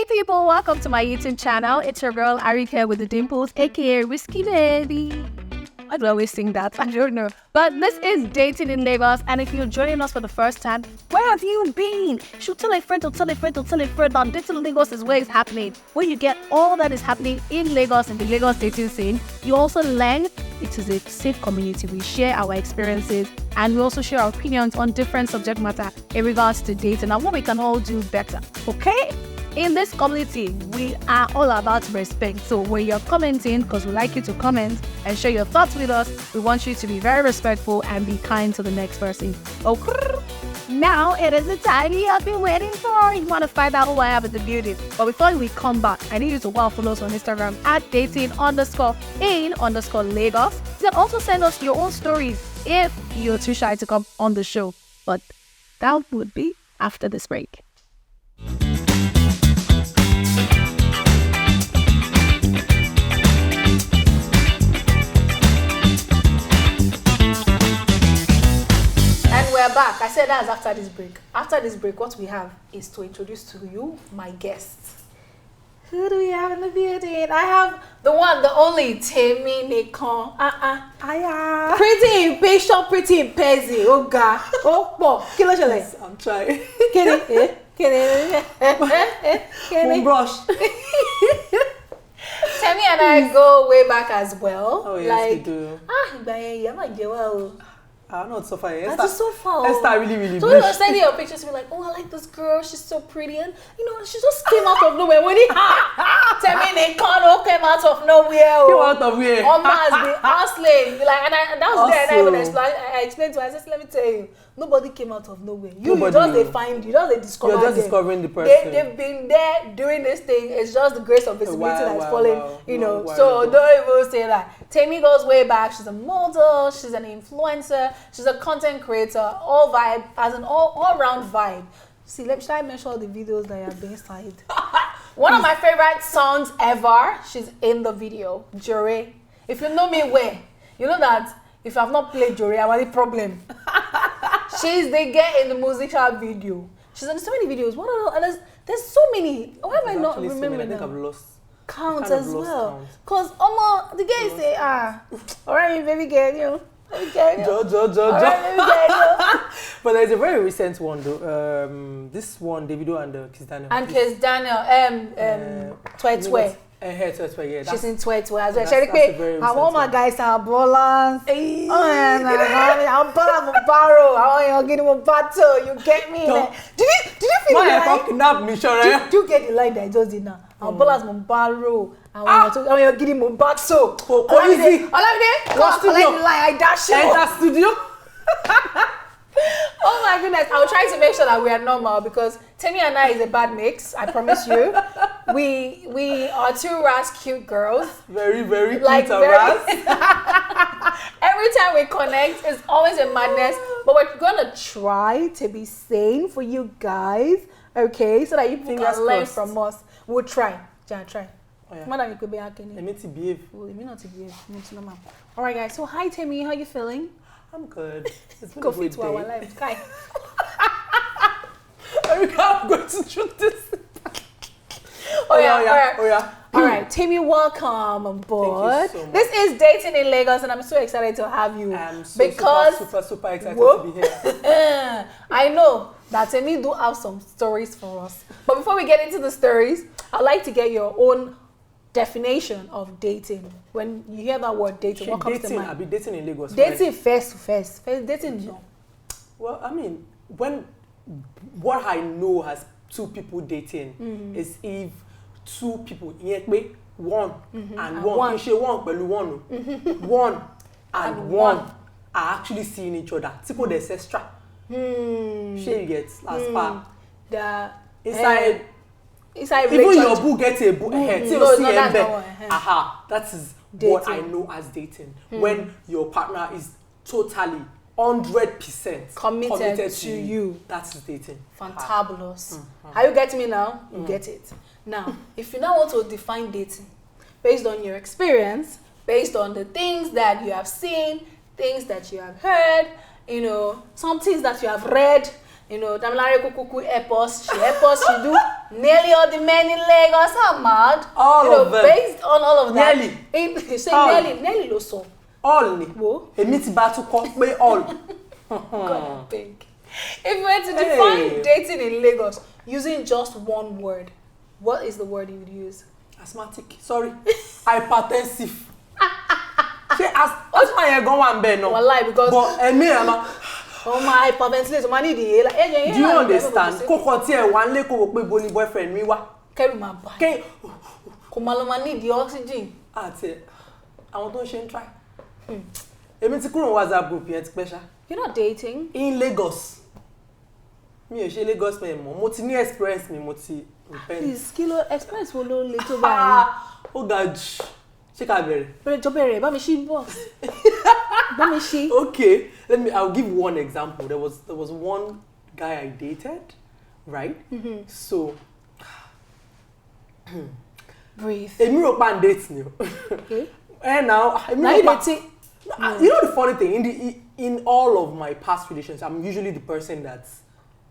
Hey people, welcome to my YouTube channel. It's your girl Ariyiike with the Dimples, aka Risky Baby. I do always sing that, I don't know. But this is Dating in Lagos, and if you're joining us for the first time, where have you been? Should tell a friend or tell a friend or tell a friend that Dating in Lagos is where it's happening. Where you get all that is happening in Lagos and the Lagos dating scene. You also learn it is a safe community. We share our experiences and we also share our opinions on different subject matter in regards to dating and what we can all do better. Okay? In this community, we are all about respect. So when you're commenting, because we like you to comment and share your thoughts with us, we want you to be very respectful and be kind to the next person. Okay? Now it is the time you have been waiting for. You want to find out who I have in the building. But before we come back, I need you to follow us on Instagram at dating_in_Lagos. You can also send us your own stories if you're too shy to come on the show. But that would be after this break. We're back. I said that's after this break. After this break, what we have is to introduce to you my guests. Who do we have in the building? I have the one, the only Teminikan. Pretty impatient, pretty impatient. Oh God. Oh, boy. Yes, I'm trying. Brush. Temi and I go way back as well. Oh yes, we do. I'm not so far. That's so far. Esther really so you were sending your pictures to me like, oh, I like this girl. She's so pretty, and you know, she just came out of nowhere. When Teminikan came out of nowhere. Came out of where? Oma has been hustling. Like, and that was there. And I even explained. I explained to her. I said, let me tell you, nobody came out of nowhere. You just they find you. Just they discover. You're just discovering the person. They've been there doing this thing. It's just the grace of visibility that's falling. You know. So don't even say that. Temi goes way back. She's a model. She's an influencer. She's a content creator. All vibe, as an all-round vibe. See, should I mention all the videos that have been inside? One of my favorite songs ever. She's in the video. Jore. If you know me well, you know that if I've not played Jore, I have a problem. She's the girl in the musical video. She's in so many videos. What are those? There's so many. Why am I not remembering? I think I've lost count as well. Cause the guys say, alright, baby girl, you know. But there's a very recent one though. This one, Davido and Kiss Daniel. And Kiss Daniel, Twetwe. She's in Twetwe as well. How all my guys are ballers. I'm getting a battle. You get me? Did you feel like? Do you get the line that I just did now? I'm ballers Mombaro. I'm getting my battle. Olamide, collect the line. I dash you. Enter studio. Oh my goodness, I will try to make sure that we are normal because Temi and I is a bad mix, I promise you. We are two cute girls. Very, very cute ras. Every time we connect, it's always a madness. But we're gonna try to be sane for you guys, okay? So that you can learn from us. We'll try. Try. Oh, yeah. Madam, you could be acting. Let me to behave. Well, let me not to behave. Alright guys, so hi Temi, how you feeling? I'm good. It's been go a good fit to our lives. Kai. I'm going to shoot this. Oh yeah. Alright, Temi, welcome aboard. Thank you so much. This is Dating in Lagos and I'm so excited to have you. I'm so because super excited to be here. I know that Temi do have some stories for us. But before we get into the stories, I'd like to get your own definition of dating. When you hear that word dating, what comes to mind? I'll be dating in Lagos. Dating first. Dating no. Well, I mean, what I know as two people dating is if two people, one and one are actually seeing each other. Tipo there's extra. Share you get last part. Inside even your boo gets a boo ahead. That is dating. What I know as dating. When your partner is totally 100% committed to you. That's dating. Fantabulous. Are you getting me now? You get it. Now, if you now want to define dating based on your experience, based on the things that you have seen, things that you have heard, you know, some things that you have read, You know, Damilare Kukuku airports, she do nearly all the men in Lagos are mad. All of them. Based on all of that. Nearly. You say nearly lo so. All ni. Wo? Èmi ti bá tún kọ́ pé all. God, big. If you were to define dating in Lagos using just one word, what is the word you would use? Asthmatic. Sorry. Hypertensive. Asthma yẹn gan wà ńbẹ̀ náà. Wallahi, because but ẹ̀mí ẹ̀ máa. Oh my hyperventilation, man need the Do you understand? Kókó tí ẹ wà nílé kó wò pé bo ni boyfriend mi wá. Kẹ́rù máa bà. Kò máa lọ máa need the oxygen. Àti àwọn tó ń ṣe ń try. Èmi ti kúrò ní WhatsApp group yẹn ti pẹ́ ṣá. You're not dating? In Lagos. Mi ò ṣe Lagos mẹ́ mọ́. Mo ti ní experience mi, mo ti repent. Please, kilo experience wo ló lè tó báyìí? Ó ga jù. Ṣé ká bẹ̀rẹ̀? Bẹ̀rẹ̀, bá mi ṣí boss. Bá mi ṣí. Okay, I'll give one example. There was one guy I dated, right? So breathe. Èmi rò pa n date ni o. Okay. And now you know the funny thing, in all of my past relations, I'm usually the person that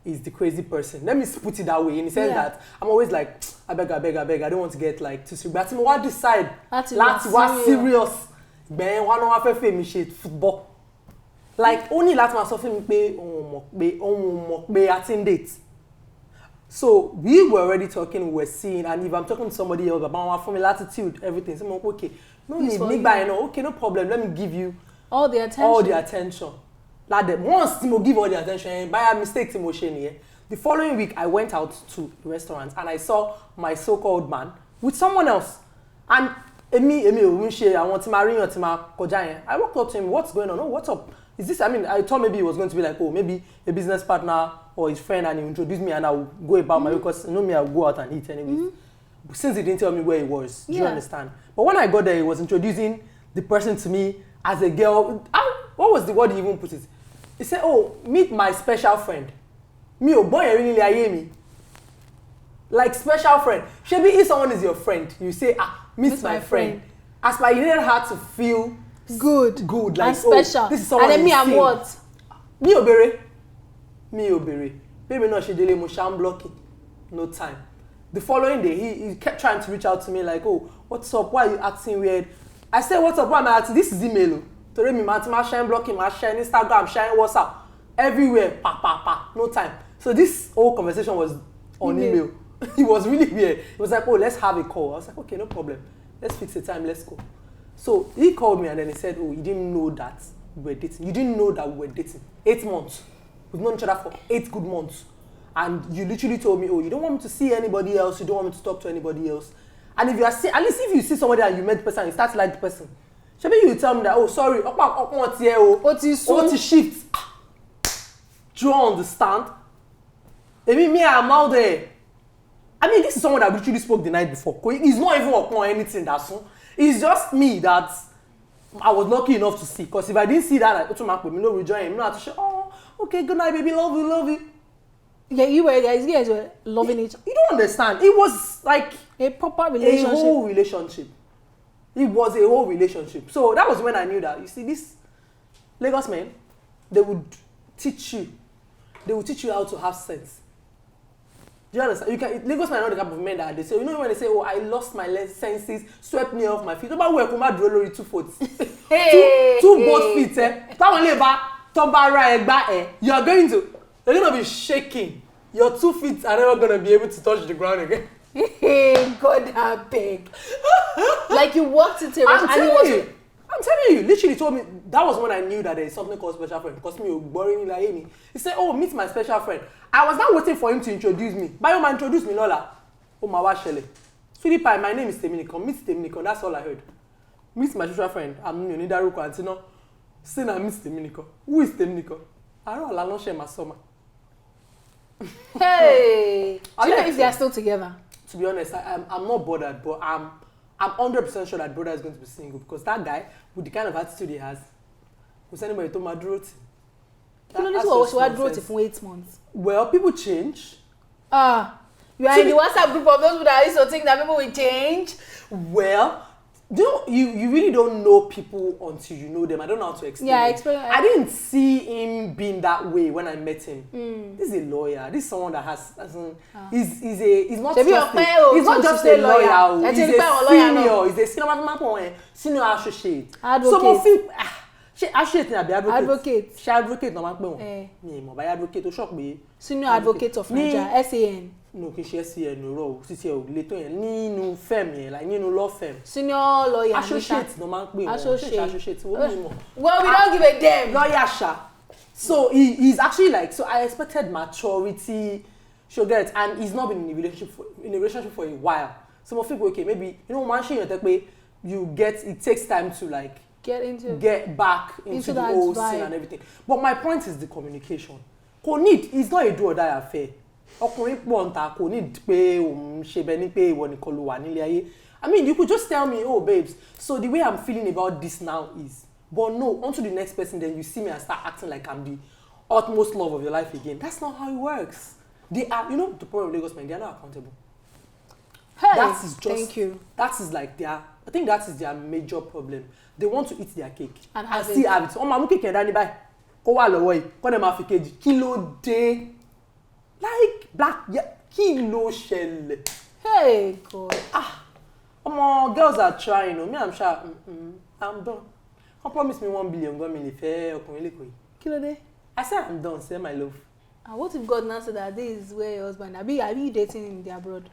is the crazy person. Let me put it that way, in the sense that I'm always like, I beg, I don't want to get like too serious. But I decide láti wá serious. Ben wá no wá fẹ́ fẹ́ mi ṣe football. Like only láti máa sọ fún mi pé òun mọ̀ pé a ti ń date. So we were already talking, we were seeing, and if I'm talking to somebody else about my family latitude, everything, so I'm like, okay, no need, okay, no problem. Let me give you all the attention. Like that. Once Timo give all the attention, by a mistake, Timo Shane. The following week, I went out to a restaurant and I saw my so-called man with someone else. And I want to marry you, I walked up to him, what's going on? Oh, what's up? Is this, I thought maybe it was going to be like, oh, maybe a business partner or his friend, and he introduced me and I'll go about my way, because you know me, I'll go out and eat anyways. But since he didn't tell me where he was, do you understand? But when I got there, he was introducing the person to me as a girl. What was the word he even put it? He said, oh, meet my special friend. Me, oh boy, really like me. Like special friend. Maybe if someone is your friend, you say, meet my friend. As my, you didn't have to feel good, like and special. Oh, this is someone. And then me, I'm what? Me obere. Baby no she dele mo sham blocking. No time. The following day, he kept trying to reach out to me like, oh, what's up? Why are you acting weird? I said, what's up? Why am I acting? This is email. To me, my shine blocking, my shine Instagram, shine WhatsApp, everywhere. No time. So this whole conversation was on email. It was really weird. It was like, oh, let's have a call. I was like, okay, no problem. Let's fix the time. Let's go. So he called me and then he said, oh, you didn't know that we were dating. You didn't know that we were dating. 8 months. We've known each other for 8 good months. And you literally told me, oh, you don't want me to see anybody else. You don't want me to talk to anybody else. And if you are at least if you see somebody and you met the person and you start to like the person, maybe you tell me that, oh, sorry, what is shift? Do you understand? Me, I'm out there. This is someone that literally spoke the night before. It's not even upon anything that soon. It's just me that I was lucky enough to see. Because if I didn't see that, I no rejoin him. No, I have to say, oh, okay, good night, baby, love you. Yeah, you guys were loving each other. You don't understand. It was like a proper relationship. A whole relationship. It was a whole relationship. So that was when I knew that, you see, this Lagos men, they would teach you how to have sense. Do you understand? Lagos men are not the type of men that they say, you know when they say, oh, I lost my senses, swept me off my feet. About where come out roll 2 foot. Two both feet, you're going to be shaking. Your 2 feet are never going to be able to touch the ground again. God, that big. Like you walked into a restaurant. I'm telling you, literally told me, that was when I knew that there is something called special friend. Because me, boring like me. He said, oh, meet my special friend. I was not waiting for him to introduce me. By man introduce me, Lola. Oh, my wife, Shelley. Sweetie pie, my name is Teminikan. Meet Teminikan, that's all I heard. Meet my special friend. I'm Nidaruko Antino. Say na meet Teminikan. Who is Teminikan? I don't know, share my summer. Hey! Do you know if they are still together? To be honest, I'm not bothered, but I'm 100% sure that brother is going to be single, because that guy, with the kind of attitude he has, was anybody to my droti. You know, this was what droti for 8 months. Well, people change. You are in the WhatsApp group of those people that used to think that people will change. Well, You really don't know people until you know them. I don't know how to explain. Yeah, explain. I didn't see him being that way when I met him. This is a lawyer. This is someone that has. He's not just a lawyer. He's a senior. He's a senior associate. Advocate. Associate na be advocate. She advocate no ma pe won. Mi mo ba advocate o shock me. Senior advocate of Nigeria, SAN. No, kì í ṣe SAN ro. Títí ẹ ò le tó yẹn nínú firm yẹn, like nínú law firm. Senior lawyer. Associate no ma pe won. Associate. Well, we don't give a damn. Lawyer sha. So he's actually like, so I expected maturity. She'll get it, and he's not been in a relationship for a while. So I think okay, maybe one thing it takes time to like get back into the whole scene and everything. But my point is the communication. It's not a do or die affair. I mean, you could just tell me, oh babes, so the way I'm feeling about this now is, but no, on to the next person, then you see me and start acting like I'm the utmost love of your life again. That's not how it works. They are, the problem with Lagos men, they are not accountable. Hey, that is just, thank you. That is like I think that is their major problem. They want to eat their cake and still have it. Oh, my cake and Danny buy. Go all the way. Go them have kg. Kilo day. Like black, yeah, kilo shell. Hey, God. Girls are trying. Me, I'm sure. I'm done. Don't promise me 1 billion. Go me fair. Kilo day. I said I'm done. Say my love. And what if God now said that this is where your husband? Are you dating in the abroad?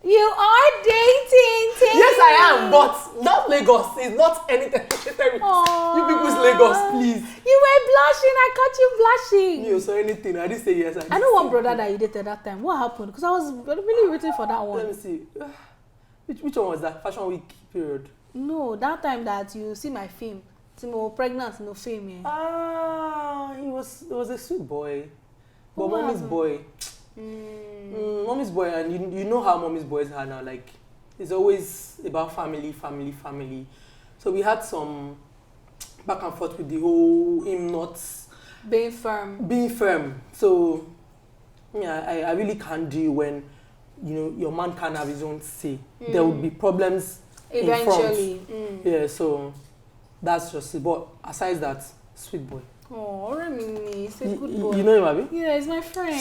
You are dating. Yes, I am, but not Lagos. It's not anything associated with you people's Lagos, please. You were blushing. I caught you blushing. You saw anything? I didn't say yes. I know one brother that you dated that time. What happened? Because I was really waiting for that one. Let me see. Which one was that? Fashion Week period? No, that time that you see my film. Timo pregnant, no film. Yeah. He was a sweet boy, but mommy's boy. Mommy's boy, and you know how mommy's boys are now. Like, it's always about family. So we had some back and forth with the whole him not being firm. So yeah, I really can't deal when your man can't have his own say. There would be problems eventually. In front. Yeah, so that's just it. But aside that, sweet boy. Oh, Remy, he's a good boy. You know him, Abby? Yeah, he's my friend.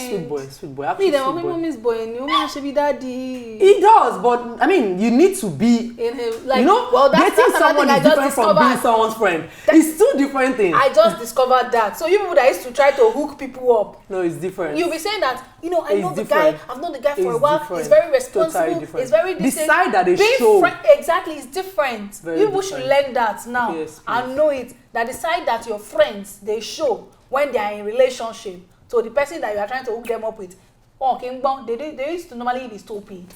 Sweet boy. Actually, mommy's boy, and you should be daddy. He does, but I mean, you need to be in him. Like, dating someone is different from being someone's friend. It's two different things. I just discovered that. So you people that used to try to hook people up. No, it's different. You'll be saying that, I know the guy. I've known the guy for a while. He's very responsible. Totally he's very decent. The side that they show. Exactly, it's different. You people should learn that now. Yes, and know it. That the side that your friends, they show when they are in relationship. So the person that you are trying to hook them up with, they used to normally be stupid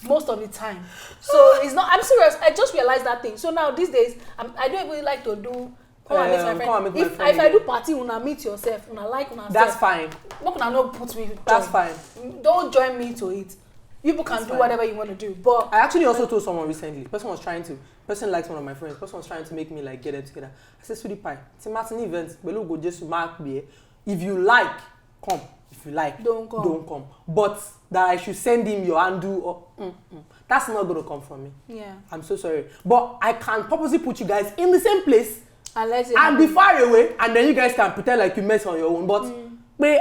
most of the time. So it's not. I'm serious. I just realized that thing. So now these days, I don't even like to do. Come and meet my friend. If I do party, una meet yourself. Una like una. That's fine. Not gonna not put me. That's fine. Don't join me to it. People can do whatever you want to do. But I actually also told someone recently. Person likes one of my friends. Person was trying to make me like get them together. I said, sweetie pie, it's a Martin event. But look, go just mark me. If you like, come. If you like, don't come. But that I should send him your handle or that's not gonna come from me. Yeah. I'm so sorry. But I can purposely put you guys in the same place and be far away, and then you guys can pretend like you met on your own. But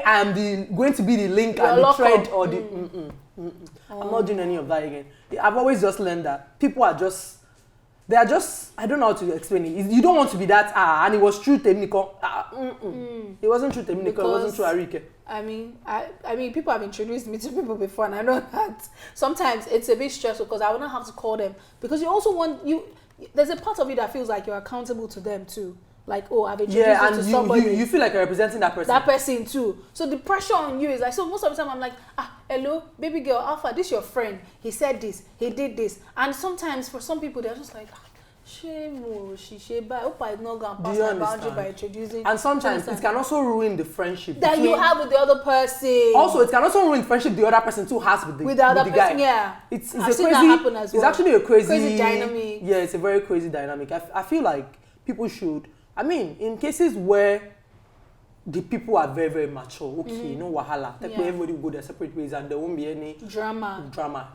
I am going to be the link and the thread or the I'm not doing any of that again. I've always just learned that people are just, I don't know how to explain it. You don't want to be that, and it was true Teminikan. It wasn't true Teminikan, it wasn't true Ariyiike. I mean, people have introduced me to people before, and I know that sometimes it's a bit stressful because I would not have to call them. Because you also there's a part of you that feels like you're accountable to them too. Like, I've introduced you to somebody. You feel like you're representing that person. That person too. So the pressure on you is like, so most of the time I'm like, hello, baby girl, Alpha, this is your friend. He said this, he did this. And sometimes for some people, they're just like, shame, but I hope I'm not going to pass my boundary by introducing. And sometimes it can also ruin the friendship that you have with the other person. Also, it can also ruin the friendship the other person too has with the other person, guy. Yeah. It's I've seen that happen as well. It's actually a crazy dynamic. Yeah, it's a very crazy dynamic. I feel like people should, in cases where the people are very, very mature, okay, no wahala. Everybody will go their separate ways and there won't be any drama.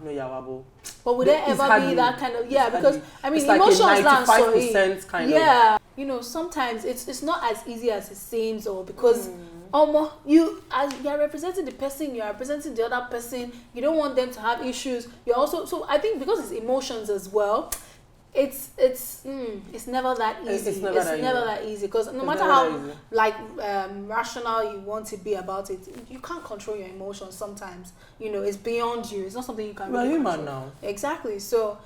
No yawabo. But would there ever be that kind of because I mean, it's like emotions a 95% kind of. Yeah, you know, sometimes it's not as easy as it seems, or because you are representing the person, you are representing the other person. You don't want them to have issues. You're also, so I think because it's emotions as well. It's never that easy. It's never that easy because no matter how like rational you want to be about it, you can't control your emotions sometimes. You know, it's beyond you. It's not something you can really control. Human now. Exactly. So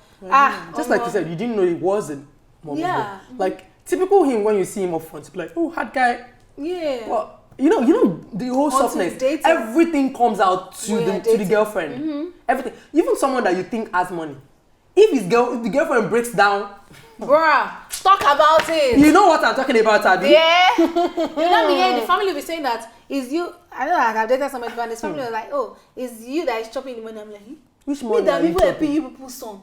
just like you said, you didn't know it wasn't. Like typical him, when you see him up front, like, oh, hard guy. Yeah. Well, you know the whole softness. Everything comes out to the girlfriend. Everything, even someone that you think has money. If the girlfriend breaks down, bruh, talk about it. You know what I'm talking about, Abby? Yeah. You know me, the family will be saying that is you. I know I've dated somebody, and his family was like, oh, it's you that is chopping the money. I'm like, which money are you chopping? You people's son.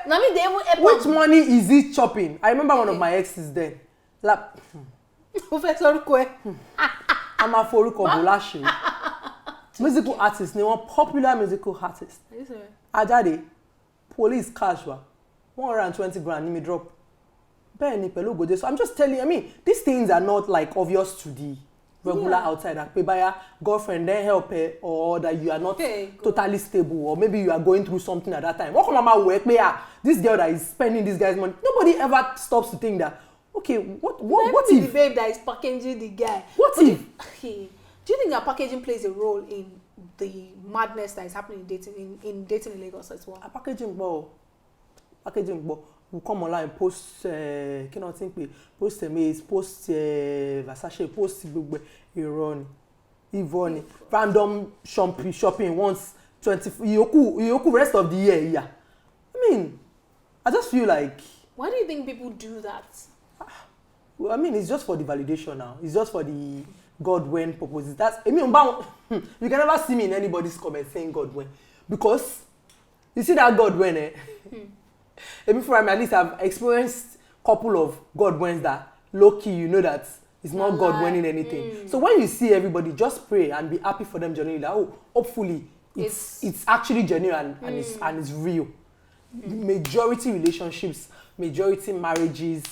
Now me, they even which money is he chopping? I remember one of my exes then. Like, Professor Kwe. I'm a Foruko Bolashi. Musical artist, they want popular musical artist. Ajade. Police cash wa 120 grand in me drop. So I'm just telling you, I mean, these things are not like obvious to the regular outsider. Pay by your girlfriend, then help her, or that you are not totally stable, or maybe you are going through something at that time. What come mama work? This girl that is spending this guy's money. Nobody ever stops to think that, okay, what if the babe that is packaging the guy? What if? Do you think that packaging plays a role in the madness that is happening in dating in Lagos as well? A packaging ball will come online, post post Maze, post Versace, post Iran, Yvonne, random shopping once 20 yoku rest of the year. Yeah, I mean, I just feel like, why do you think people do that? Well, I mean, it's just for the validation now. It's just for the God when purposes. That's, I mean, you can never see me in anybody's comment saying God when, because you see that God when before at least I've experienced a couple of God whens that low key, you know that it's not God winning anything. So when you see everybody, just pray and be happy for them genuinely. Like, oh, hopefully it's actually genuine and it's real. Majority relationships, majority marriages,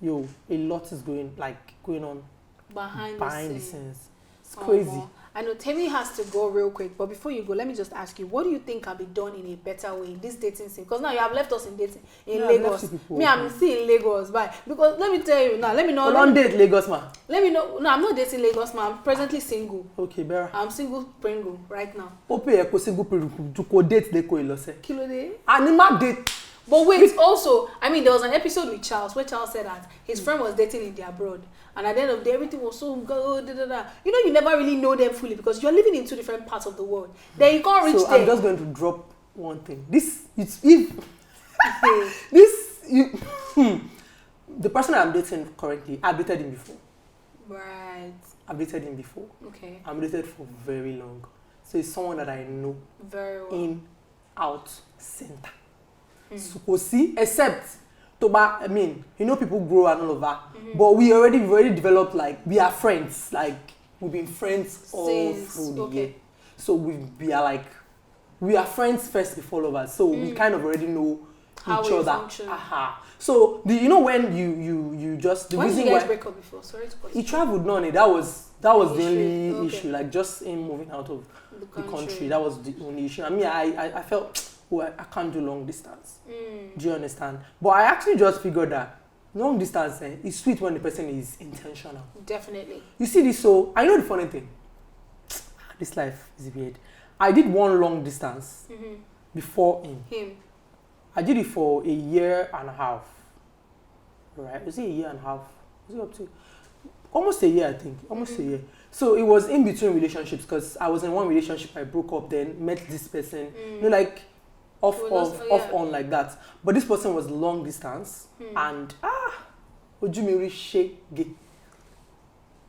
a lot is going on behind the scenes. It's crazy. I know Temi has to go real quick, but before you go, let me just ask you, what do you think can be done in a better way in this dating scene? Because now you have left us in dating in Lagos. Me, I'm still in Lagos. Why? Because let me tell you now, let me know. Don't date Lagos, man. Let me know. No, I'm not dating Lagos, man. I'm presently single. Okay, better. I'm single Pringle right now. Single Pringle to date the Koilose. Kilo day. Animal date. But wait, also, I mean, there was an episode with Charles where Charles said that his friend was dating in the abroad. And at the end of the day, everything was so good. You know, you never really know them fully because you're living in two different parts of the world. Then you can't reach there. So I'm just going to drop one thing. The person I'm dating currently, I've dated him before. Right. I've dated him before. Okay. I'm dated for very long. So it's someone that I know very well. In, out, center. So see, except I mean, you know, people grow and all of that. But we've already developed, like, we are friends. Like, we've been friends all through the year. So we are friends first before all of us. So we kind of already know how each other. So you know when you just when did you guys break up before? Sorry to cut. He traveled on. That was the only issue. Like, just him moving out of the country. That was the only issue. I mean, I felt, I can't do long distance. Do you understand? But I actually just figured that long distance is sweet when the person is intentional. Definitely. You see this, so I know the funny thing. This life is weird. I did one long distance before him. I did it for 1.5 years. Right? Was it 1.5 years? Was it up to almost a year? I think almost a year. So it was in between relationships because I was in one relationship. I broke up, then met this person. You know, like. Off on like that. But this person was long distance and Ojumiri Shege.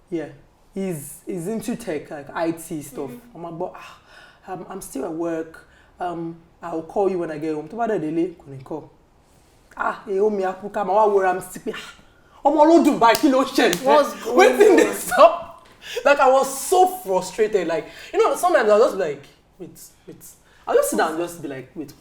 Yeah. He's into tech, like IT stuff. I'm like, but I'm still at work. I'll call you when I get home. Tomorrow daily, couldn't call. I'm sick. I'm all Dubai kilo shell. What's going on? This up? Like, I was so frustrated. Like, you know, sometimes I was just like, wait. I'll just sit down and just be like, wait,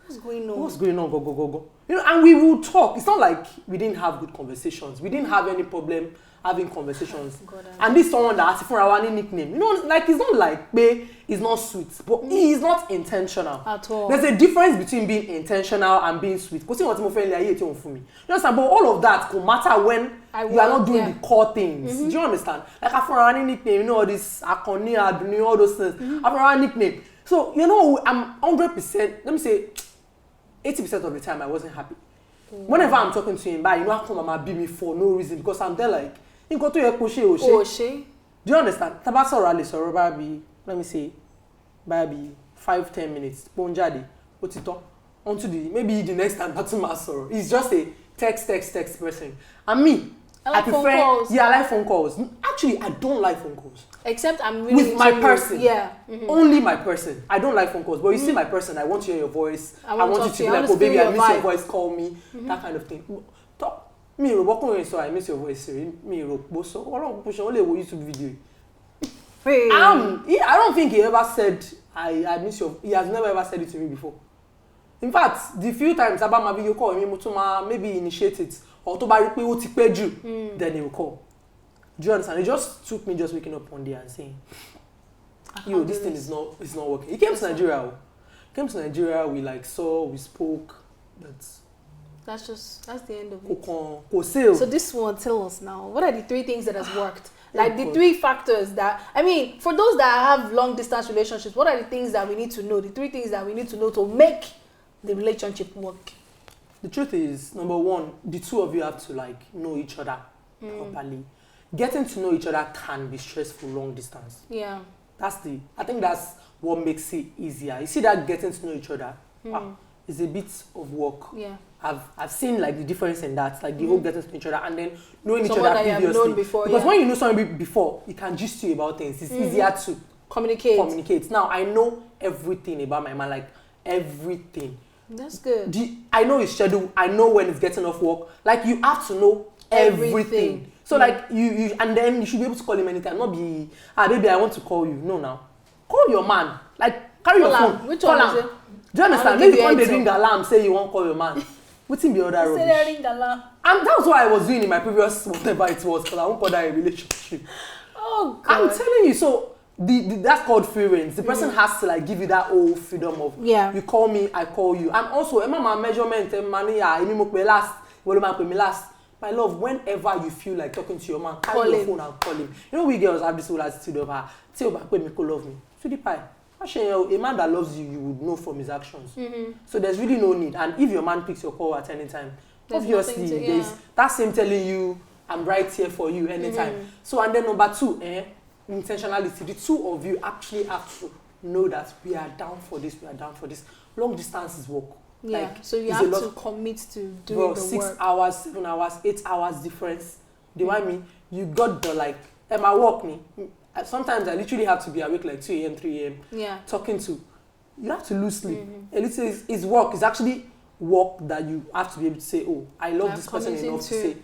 What's going on? What's going on? Go. You know, and we will talk. It's not like we didn't have good conversations. We didn't have any problem having conversations. And this someone that asked for our nickname. You know, like it's not like bae is not sweet, but he is not intentional. At all. There's a difference between being intentional and being sweet. Because you understand? But all of that could matter when you are not doing the core things. Do you understand? Like for our nickname, you know, all this Akoni, Aduni, all those things. For our nickname. So, you know, I'm 100%, let me say, 80% of the time I wasn't happy. Whenever I'm talking to him, you know, how come Mama beat me for no reason? Because I'm there like, you go to your crochet. Do you understand? Tabaso rally, so let me say, maybe 5-10 minutes. Ponjadi, what's it on? Onto maybe the next time, that's my sorrow. He's just a text person. And me, I prefer phone calls. Yeah, I like phone calls. Actually, I don't like phone calls. Except I'm really with my person. Yeah. Only my person. I don't like phone calls. But you see my person, I want to hear your voice. I want you to be like, oh baby, I miss your voice, call me. That kind of thing. Talk. Me, so I miss your voice. Me, so only a YouTube video. I don't think he ever said I miss your. He has never ever said it to me before. In fact, the few times about my video call, maybe initiate it or to then he will call. Do you understand? It just took me just waking up one day and saying, "Yo, this thing is not working." He came to Nigeria. We spoke. That's the end of it. So this one, tell us now. What are the 3 things that has worked? Like the 3 factors that, I mean, for those that have long distance relationships, what are the things that we need to know? The 3 things that we need to know to make the relationship work? The truth is, number 1, the 2 of you have to know each other properly. Getting to know each other can be stressful long distance. Yeah. I think that's what makes it easier. You see that getting to know each other is a bit of work. Yeah. I've seen the difference in that, the whole getting to know each other and then knowing each other that previously. You have known before, because when you know somebody before, it can gist you about things. It's easier to communicate. Now I know everything about my man, everything. That's good. I know his schedule. I know when he's getting off work. You have to know everything. So you and then you should be able to call him anytime. Not be baby, I want to call you. No, now call your man. Carry your phone. Which call one is him. it? Do you understand? Maybe when they ring the alarm, say you won't call your man. What's in the other rubbish? Say they ring the alarm. And that's what I was doing in my previous whatever it was, because I won't call that a relationship. Oh God. I'm telling you. So that's called free range. The person has to give you that whole freedom of you call me, I call you. And also, my measurement, last. My love, whenever you feel like talking to your man, carry your phone and call him. You know, we girls have this whole attitude of tell me love me. Sweetie pie. A man that loves you, you would know from his actions. So there's really no need. And if your man picks your call at any time, obviously there's that same telling you, I'm right here for you anytime. So and then number 2, intentionality. The 2 of you actually have to know that we are down for this. Long distance is work. Yeah, so you have to commit to doing the 6 work. 6 hours, 7 hours, 8 hours difference. Do you know what I mean? You got the my work me. Sometimes I literally have to be awake 2 a.m., 3 a.m. Yeah. Talking to. You have to lose sleep. It's work. It's actually work that you have to be able to say, oh, I love this person enough to say.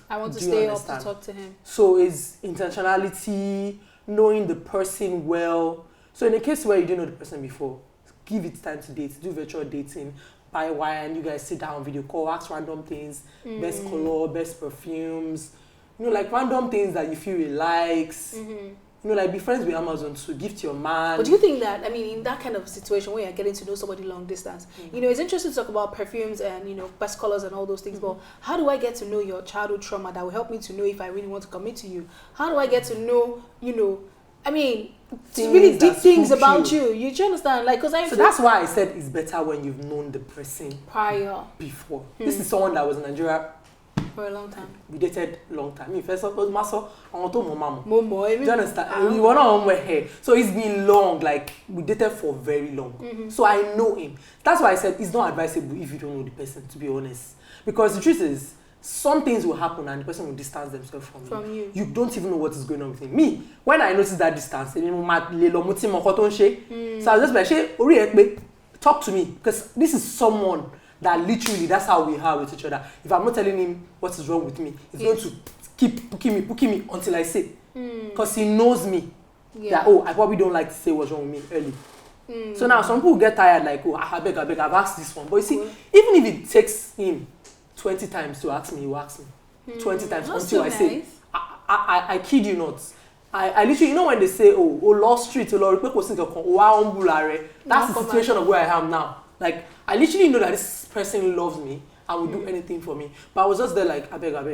I want to stay up to talk to him. So it's intentionality, knowing the person well. So in a case where you didn't know the person before, give it time to date, do virtual dating, buy wine, and you guys sit down, video call, ask random things, best color, best perfumes, random things that you feel he likes. Be friends with Amazon to give to your man. But do you think that, in that kind of situation where you're getting to know somebody long distance, it's interesting to talk about perfumes and, best colors and all those things, but how do I get to know your childhood trauma that will help me to know if I really want to commit to you? How do I get to know, really deep things about you? You understand? So that's why I said it's better when you've known the person prior. Before. This is someone that was in Nigeria for a long time. We dated long time. First of all, Maso, I want to Momo. Do you understand? We were not on my hair. So it's been long, we dated for very long. So I know him. That's why I said it's not advisable if you don't know the person, to be honest. Because the truth is, some things will happen and the person will distance themselves from you. You don't even know what is going on with him. Me, when I noticed that distance, so I was just like, talk to me. Because this is someone that literally, that's how we are with each other. If I'm not telling him what is wrong with me, he's going to keep puking me until I say. Because he knows me. That, I probably don't like to say what's wrong with me early. So now some people get tired, like, oh, I beg, I've asked this one. But you see, even if it takes him 20 times to ask me, he will ask me 20 times until I say, I kid you not. I literally, you know when they say, oh, lost street, that's the situation of where I am now. Like, I literally know that this person loves me and will do anything for me. But I was just there like, I beg, let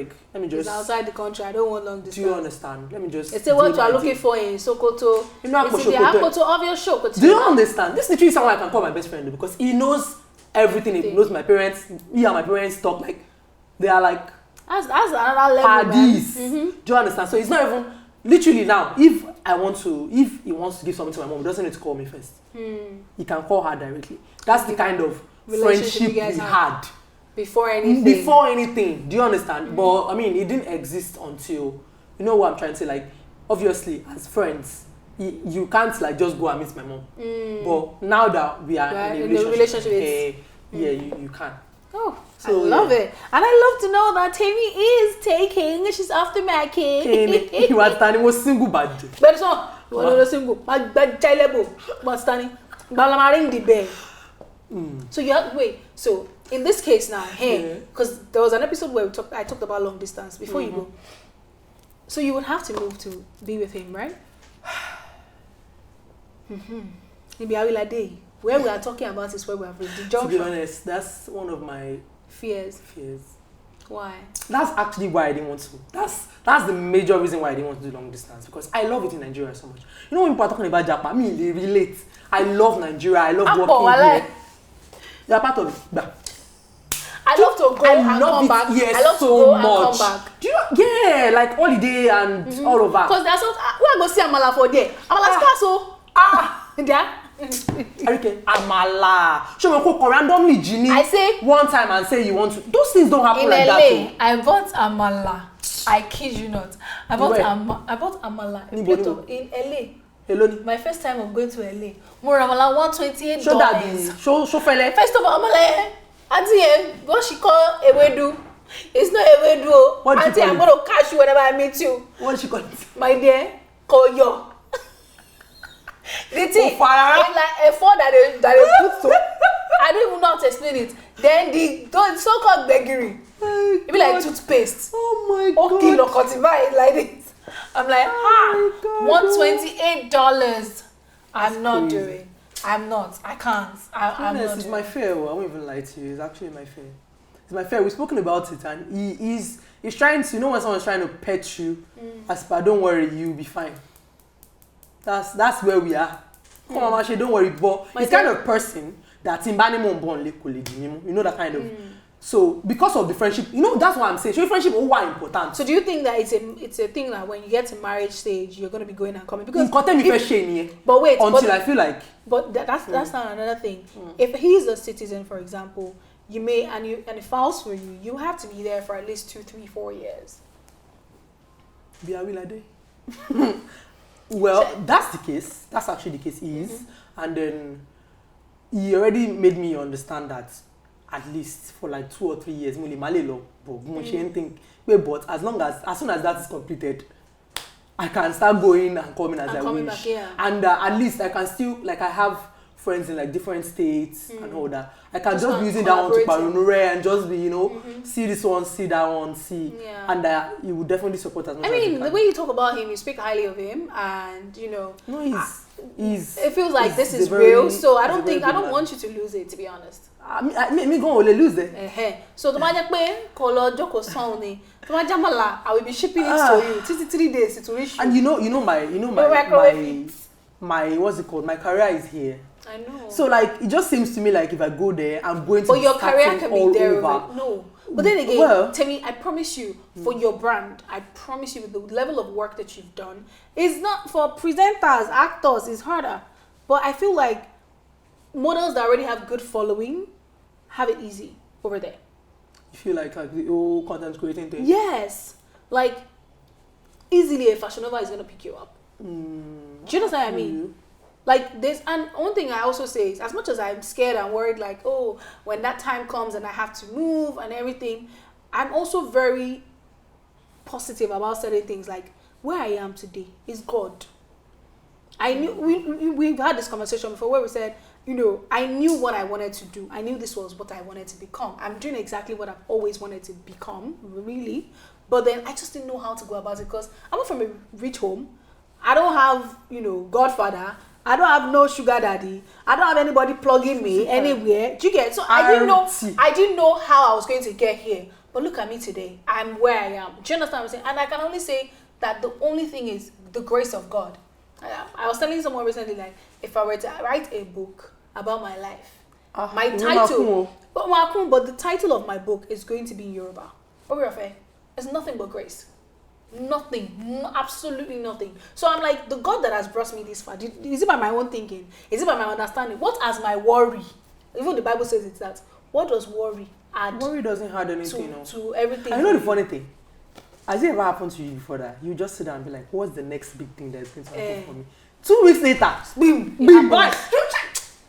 me just... It's outside the country, I don't want long distance. Do you understand? Let me just... It's what you are looking for in Sokoto. You know, it's in the Akoto of your Sokoto. Do you understand? This literally someone I can call my best friend because he knows everything. He knows my parents. He and my parents talk like... They are like... That's another level, parties. Do you understand? So it's not even... Literally now, if he wants to give something to my mom, he doesn't need to call me first. He can call her directly. That's the kind of friendship we had. Before anything. Do you understand? But I mean, it didn't exist until, you know what I'm trying to say, like, obviously as friends, you can't like just go and meet my mom. But now that we are in a relationship, you can. Oh, so, I love it. And I love to know that Temi is taking, she's after my kid. He was standing with single bad. But it's not, single, but child was standing. But I'm ring the bell. So you have, wait, so in this case now, because there was an episode where I talked about long distance before you go. So you would have to move to be with him, right? Maybe I will a day. Where we are talking about is where we have reached the junction. To be honest, that's one of my fears. Why? That's actually why I didn't want to. That's the major reason why I didn't want to do long distance, because I love it in Nigeria so much. You know when people are talking about Japan, me they relate. I love Nigeria. I love working here. You are part of it. Bah. I love to go and come back. Yes, I love so to go much. and come back. Do you know? Yeah, like holiday and all over. Because there's some where I go see Amala for there. Amala scarce there. Ariyiike, Amala. Show me cook randomly, Ginny. I say one time and say you want to. Those things don't happen in like LA, that. I bought Amala. I kid you not. I bought Amala in LA. Hello. My first time of going to LA. More Amala $128. Show daddy. Show fele. First of all, Amala. Auntie, what she call Ewedu? It's not Ewedu. Auntie, I'm going to catch you whenever I meet you. What did she call it? My dear, call yo. The thing, it's like a four that they put so. I don't even know how to explain it. Then the so-called beggary. It be like toothpaste. Oh my god. Okay, look at it like this. I'm like, $128. I'm not doing. I'm not. I can't. I'm not. It's my fear. I won't even lie to you. It's actually my fear. It's my fear. We've spoken about it, and he's trying to. You know when someone's trying to pet you, as per, don't worry, you'll be fine. That's where we are. Come on, Mashe, don't worry. But it's kind of person that you know that kind of. So because of the friendship, you know that's what I'm saying. So friendship is why important. So do you think that it's a thing that when you get to marriage stage, you're going to be going and coming? Because but wait, until I feel like. But that's not another thing. If he's a citizen, for example, you may and it falls for you. You have to be there for at least 2, 3, 4 years. Be a will a day. Well, that's the case. That's actually the case. And then he already made me understand that at least for like 2 or 3 years, but as soon as that is completed, I can start going and coming as I wish. Back, yeah. And at least I can still, like, I have friends in like different states and all that. I can just be using that one to Parunure and just be, see this one, see that one, see. Yeah. And you would definitely support as much as you can. The way you talk about him, you speak highly of him, and No, it feels like this is real, so I don't want you to lose it, to be honest. Me go lose it. So the magic way, color joko song I will be shipping it to you. 3 days it will reach you. And you know my what's it called? My career is here. I know. So like it just seems to me like if I go there, I'm going to. But your career can be there. No. But then again, Temi, I promise you, for your brand, I promise you, with the level of work that you've done, it's not for presenters, actors, it's harder. But I feel like models that already have good following have it easy over there. You feel like the whole content creating thing? Yes. Like, easily a Fashion Nova is going to pick you up. Do you know what I mean? Like this, and one thing I also say is, as much as I'm scared and worried, like, oh, when that time comes and I have to move and everything, I'm also very positive about certain things. Like where I am today is God. I knew we've had this conversation before where we said, you know, I knew what I wanted to do. I knew this was what I wanted to become. I'm doing exactly what I've always wanted to become, really. But then I just didn't know how to go about it because I'm not from a rich home. I don't have, you know, godfather. I don't have no sugar daddy. I don't have anybody plugging me anywhere. Do you get? So I didn't know how I was going to get here. But look at me today. I'm where I am. Do you understand what I'm saying? And I can only say that the only thing is the grace of God. I was telling someone recently, like, if I were to write a book about my life, my title, but the title of my book is going to be in Yoruba. It's nothing but grace. Nothing, absolutely nothing. So I'm like, the God that has brought me this far, is it by my own thinking? Is it by my understanding? What has my worry? Even the Bible says it's that. What does worry add? Worry doesn't add anything to everything. I know the funny thing. Has it ever happened to you before that? You just sit down and be like, what's the next big thing that's going to happen for me? 2 weeks later, boom, boom, bang.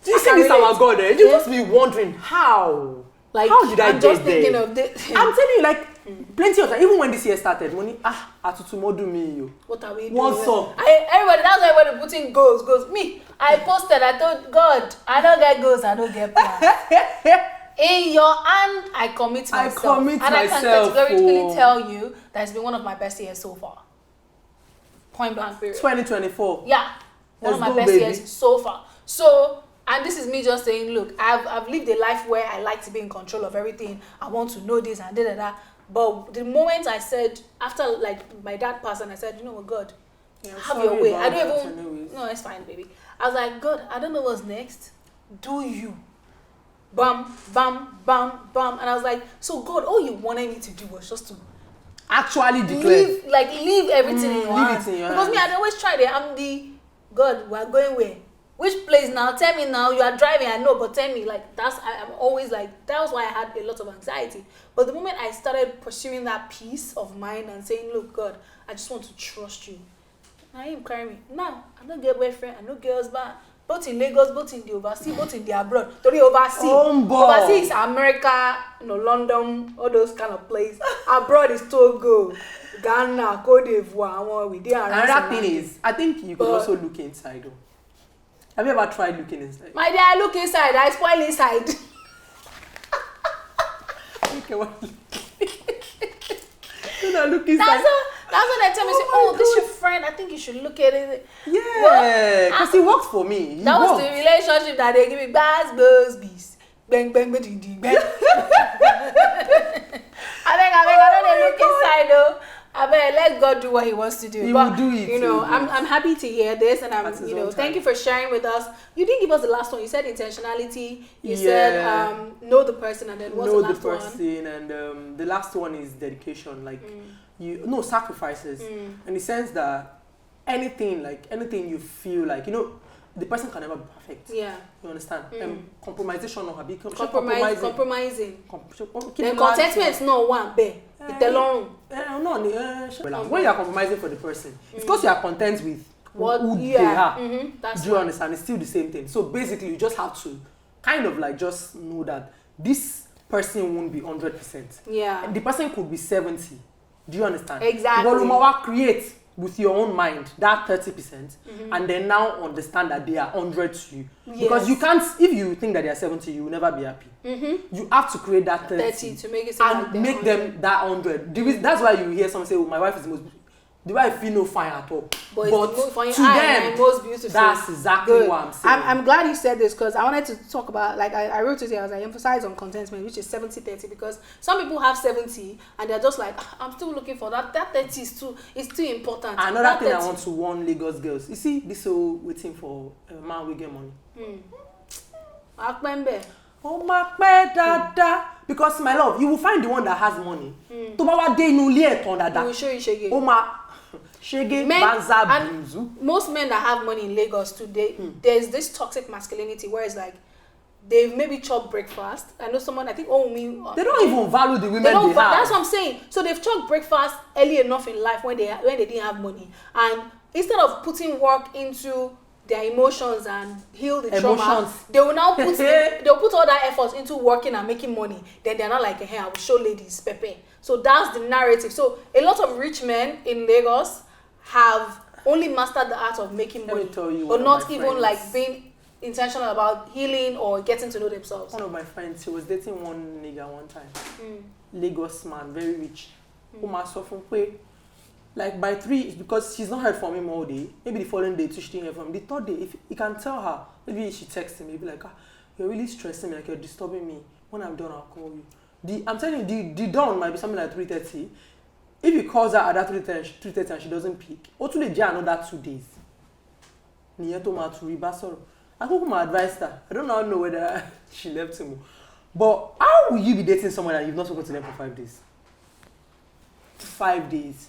Do you see this our God? You just be wondering how. Like, how did I get there? I'm telling you, like, plenty of time. Even when this year started, money, atutumo do me you. What are we doing? What's up? Everybody, that's why everybody putting goals. Me, I posted, I told God, I don't get goals, I don't get plans. In your hand, I commit myself. And I can categorically tell you that it's been one of my best years so far. Point blank period. 2024. Yeah. One of my best years so far. So, and this is me just saying, look, I've lived a life where I like to be in control of everything. I want to know this and da. But the moment I said, after like my dad passed, and I said, you know what, God, have your way. I don't even. No, it's fine, baby. I was like, God, I don't know what's next. Do you? Bam, bam, bam, bam. And I was like, so God, all you wanted me to do was just to actually declare. Leave everything in your hands. Because me, I'd always try it. I'm the God, we're going where? Which place now? Tell me now. You are driving, I know, but tell me. Like, I'm always like, that was why I had a lot of anxiety. But the moment I started pursuing that peace of mind and saying, look, God, I just want to trust you. Now you carry me. Now, I don't get boyfriend, I don't get husband. Both in Lagos, both in the overseas, both in the abroad. Totally overseas. Overseas is America, London, all those kind of places. Abroad is Togo, Ghana, Cote d'Ivoire. Another thing is, I think you could also look inside. Have you ever tried looking inside? My dear, I look inside. I spoil inside. Okay, what? Look inside. That's when they tell me, oh, this is your friend. I think you should look at it. Yeah, because it worked for me. That was the relationship that they give me. Buzz, bees. Bang, bang, bang, bang, bang. I don't look inside though. Let God do what He wants to do. He will do it. You know, I'm happy to hear this, and thank you for sharing with us. You didn't give us the last one. You said intentionality. You said know the person, and then what's the last one? Know the person, and the last one is dedication. Like sacrifices. In the sense that anything you feel like, you know, the person can never be perfect. Yeah. You understand? Compromisation or compromising. Then contentment is not one bear. When you are compromising for the person, it's because you are content with who they are. Do you understand? It's still the same thing. So basically, you just have to kind of like just know that this person won't be 100%. Yeah. And the person could be 70. Do you understand? Exactly. But you create with your own mind that 30%, and then now understand that they are 100 to you. Yes. Because you can't, if you think that they are 70, you will never be happy. You have to create that 30 to make it and like make them that 100. That's why you hear someone say, oh, my wife is the most beautiful. The wife feel no fine at all. But to them, most beautiful. That's exactly what I'm saying. I'm glad you said this because I wanted to talk about, like I wrote it here, I emphasize on contentment, which is 70-30, because some people have 70 and they're just like, I'm still looking for that 30 is too important. Another thing I want to warn Lagos girls, you see this whole waiting for a man will get money. Oh my dada. Because my love, you will find the one that has money. You will show you shege. Most men that have money in Lagos today, there's this toxic masculinity where it's like they've maybe chopped breakfast. I know someone, I think they don't even value the women they have. That's what I'm saying. So they've chopped breakfast early enough in life when they didn't have money, and instead of putting work into their emotions and heal the trauma, they will now they'll put all that effort into working and making money. Then they're not like, hey, I will show ladies pepe. So that's the narrative. So a lot of rich men in Lagos have only mastered the art of making money, but not even like being intentional about healing or getting to know themselves. One of my friends, she was dating one nigga one time. Lagos man, very rich. Like by 3, because she's not heard from him all day. Maybe the following day, she didn't hear from him. The third day, if he can tell her, maybe she texts him, maybe like, you're really stressing me, like you're disturbing me. When I'm done, I'll call you. I'm telling you, the dawn might be something like 3:30. If he calls her at that 3:30 and she doesn't pick, or to the jar another 2 days. I could advise her. I don't know whether she left him. But how will you be dating someone that you've not spoken to them for 5 days? 5 days.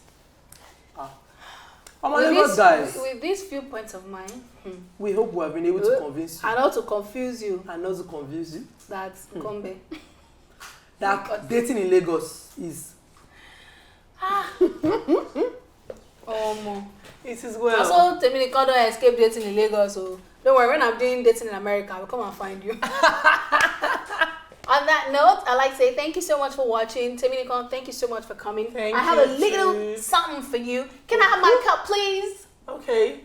Guys. With these few points of mine, we hope we have been able to convince you. And not to confuse you. And not to confuse you. That's Gombe. That dating in Lagos is. It is well. Also, Teminikan don't escape dating in Lagos, so don't worry. When I'm doing dating in America, I will come and find you. On that note, I'd like to say thank you so much for watching. Teminikan, thank you so much for coming. I have a little something for you. Can I have my cup, please? Okay.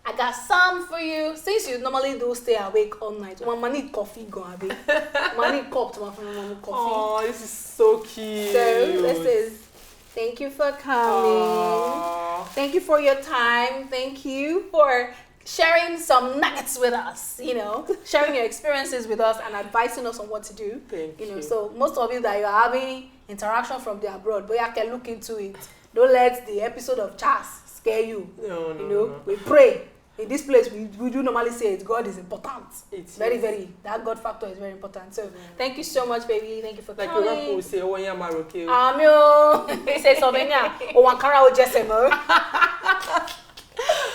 I got some for you. Since you normally do stay awake all night, I need coffee, go away. I need cup to my coffee. Oh, this is so cute. So this is. Thank you for coming. Thank you for your time. Thank you for sharing some nuggets with us, sharing your experiences with us and advising us on what to do. Thank you. So most of you that you're having interaction from the abroad, but you can look into it. Don't let the episode of Chas scare you. No. We pray. In this place, we do normally say it. God is important. It's very, that God factor is very important. So thank you so much, baby. Thank you for coming. Like your say, "Oh, yeah, Maroke." Say something. Oh, Ankara or Jessemo.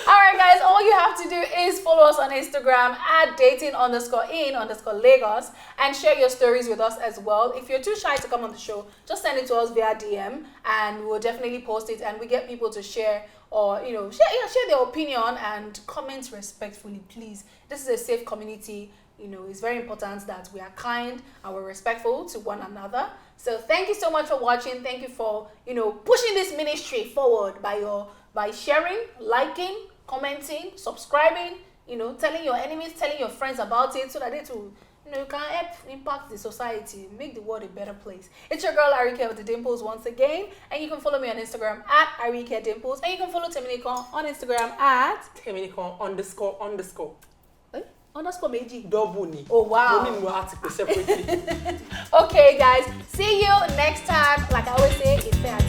Alright guys, all you have to do is follow us on Instagram at dating_in_Lagos and share your stories with us as well. If you're too shy to come on the show, just send it to us via DM and we'll definitely post it, and we get people to share or share their opinion and comment respectfully, please. This is a safe community. It's very important that we are kind and we're respectful to one another. So thank you so much for watching. Thank you for pushing this ministry forward by sharing, liking, commenting, subscribing, telling your enemies, telling your friends about it so that they too, can help impact the society, make the world a better place. It's your girl Ariyiike with the Dimples once again, and you can follow me on Instagram at Ariyiikedimples, and you can follow Teminikan on Instagram at Teminikan__. Underscore meji. Double ni. Oh wow. You mean we'll have to pay separately. Okay guys, see you next time. Like I always say, it's fair to